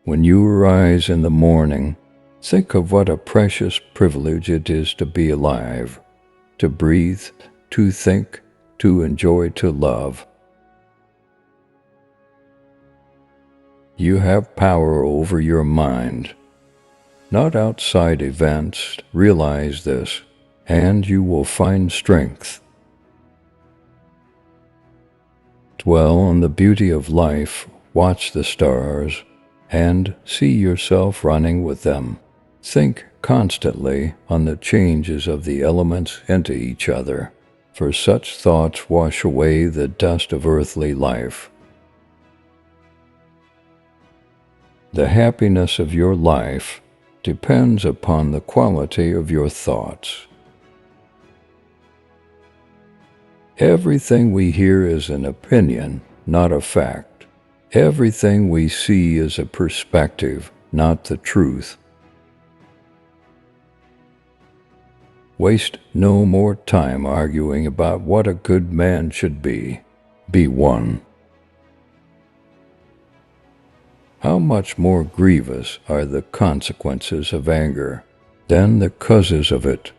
When you arise in the morning, think of what a precious privilege it is to be alive, to breathe, to think, to enjoy, to love. You have power over your mind, not outside events. Realize this, and you will find strength. Dwell on the beauty of life, watch the stars, and see yourself running with them. Think constantly on the changes of the elements into each other, for such thoughts wash away the dust of earthly life. The happiness of your life depends upon the quality of your thoughts. Everything we hear is an opinion, not a fact. Everything we see is a perspective, not the truth. Waste no more time arguing about what a good man should be. Be one. How much more grievous are the consequences of anger than the causes of it?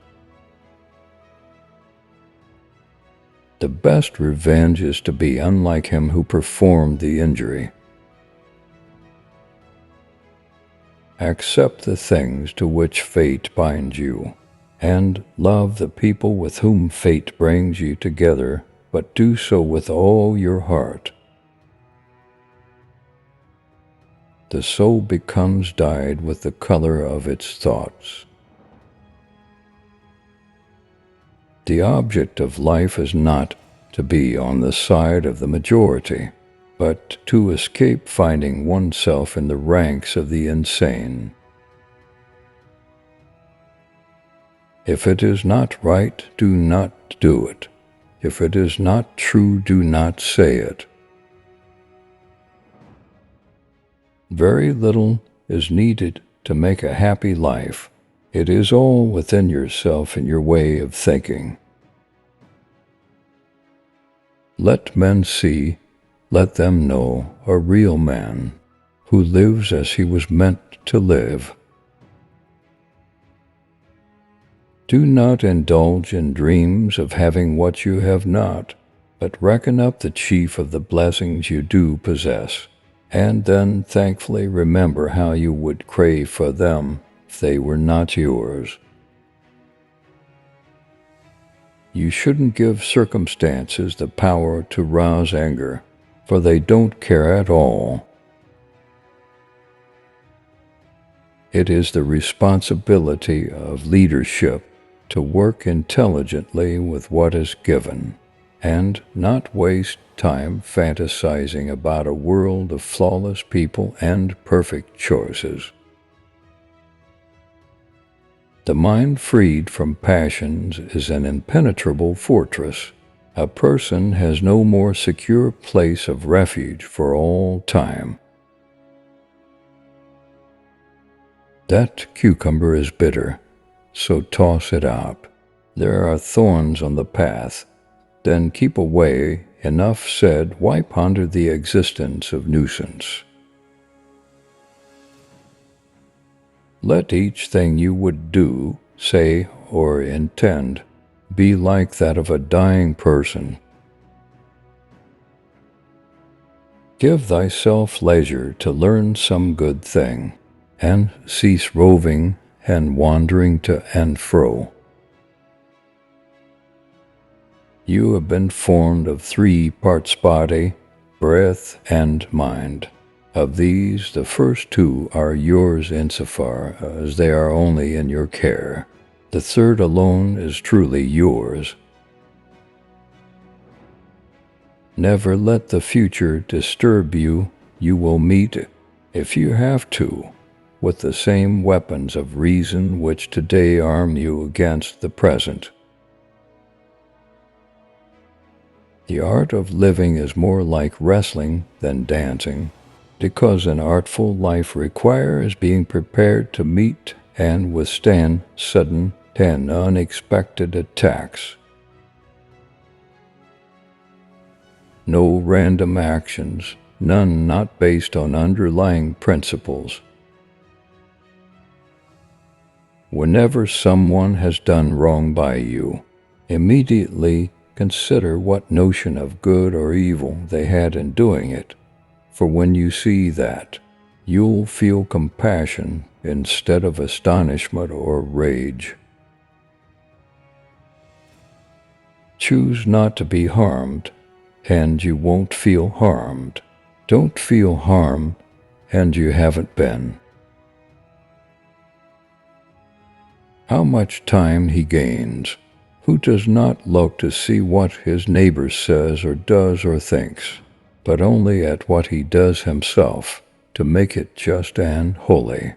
The best revenge is to be unlike him who performed the injury. Accept the things to which fate binds you, and love the people with whom fate brings you together, but do so with all your heart. The soul becomes dyed with the color of its thoughts. The object of life is not to be on the side of the majority, but to escape finding oneself in the ranks of the insane. If it is not right, do not do it. If it is not true, do not say it. Very little is needed to make a happy life. It is all within yourself and your way of thinking. Let men see, let them know a real man who lives as he was meant to live. Do not indulge in dreams of having what you have not, but reckon up the chief of the blessings you do possess, and then thankfully remember how you would crave for them if they were not yours. You shouldn't give circumstances the power to rouse anger, for they don't care at all. It is the responsibility of leadership to work intelligently with what is given, and not waste time fantasizing about a world of flawless people and perfect choices. The mind freed from passions is an impenetrable fortress. A person has no more secure place of refuge for all time. That cucumber is bitter, so toss it out. There are thorns on the path, then keep away. Enough said. Why ponder the existence of nuisance? Let each thing you would do, say, or intend be like that of a dying person. Give thyself leisure to learn some good thing, and cease roving and wandering to and fro. You have been formed of 3 parts body, breath, and mind. Of these, the first 2 are yours insofar as they are only in your care. The third alone is truly yours. Never let the future disturb you. You will meet, if you have to, with the same weapons of reason which today arm you against the present. The art of living is more like wrestling than dancing, because an artful life requires being prepared to meet and withstand sudden and unexpected attacks. No random actions, none not based on underlying principles. Whenever someone has done wrong by you, immediately consider what notion of good or evil they had in doing it, for when you see that, you'll feel compassion instead of astonishment or rage. Choose not to be harmed, and you won't feel harmed. Don't feel harm, and you haven't been. How much time he gains, who does not look to see what his neighbor says or does or thinks, but only at what he does himself, to make it just and holy.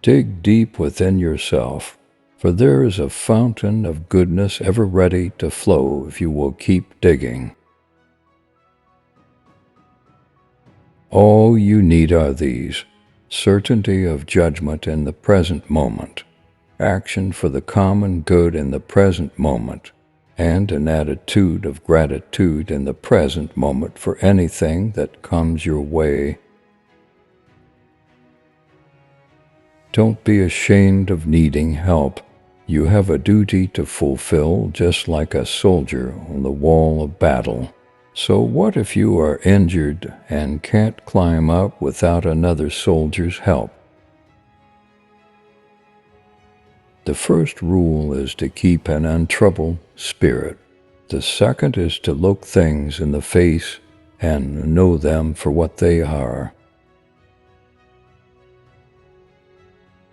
Dig deep within yourself, for there is a fountain of goodness ever ready to flow if you will keep digging. All you need are these: certainty of judgment in the present moment, action for the common good in the present moment, and an attitude of gratitude in the present moment for anything that comes your way. Don't be ashamed of needing help. You have a duty to fulfill just like a soldier on the wall of battle. So what if you are injured and can't climb up without another soldier's help? The first rule is to keep an untroubled spirit. The second is to look things in the face and know them for what they are.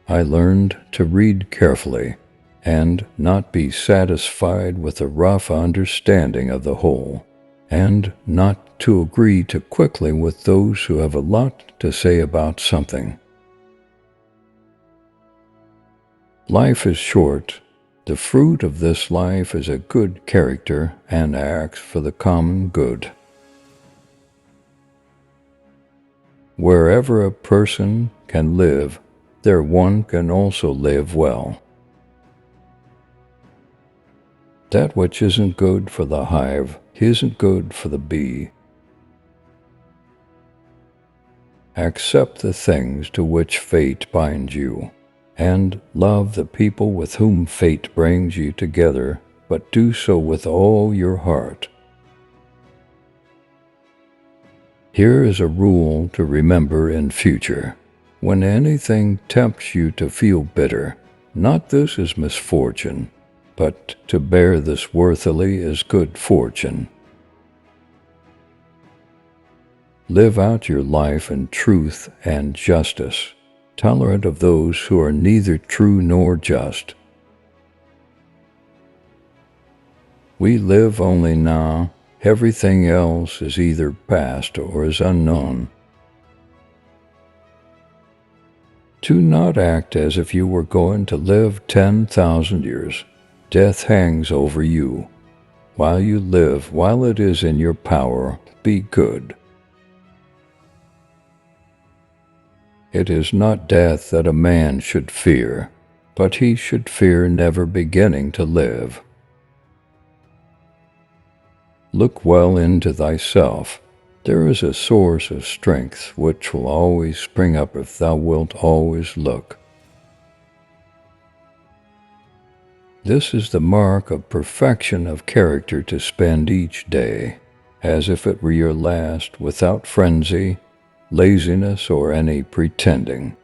I learned to read carefully and not be satisfied with a rough understanding of the whole, and not to agree too quickly with those who have a lot to say about something. Life is short. The fruit of this life is a good character and acts for the common good. Wherever a person can live, there one can also live well. That which isn't good for the hive isn't good for the bee. Accept the things to which fate binds you, and love the people with whom fate brings you together, but do so with all your heart. Here is a rule to remember in future. When anything tempts you to feel bitter, not this is misfortune, but to bear this worthily is good fortune. Live out your life in truth and justice, tolerant of those who are neither true nor just. We live only now. Everything else is either past or is unknown. Do not act as if you were going to live 10,000 years. Death hangs over you. While you live, while it is in your power, be good. It is not death that a man should fear, but he should fear never beginning to live. Look well into thyself. There is a source of strength which will always spring up if thou wilt always look. This is the mark of perfection of character to spend each day, as if it were your last, without frenzy, laziness, or any pretending.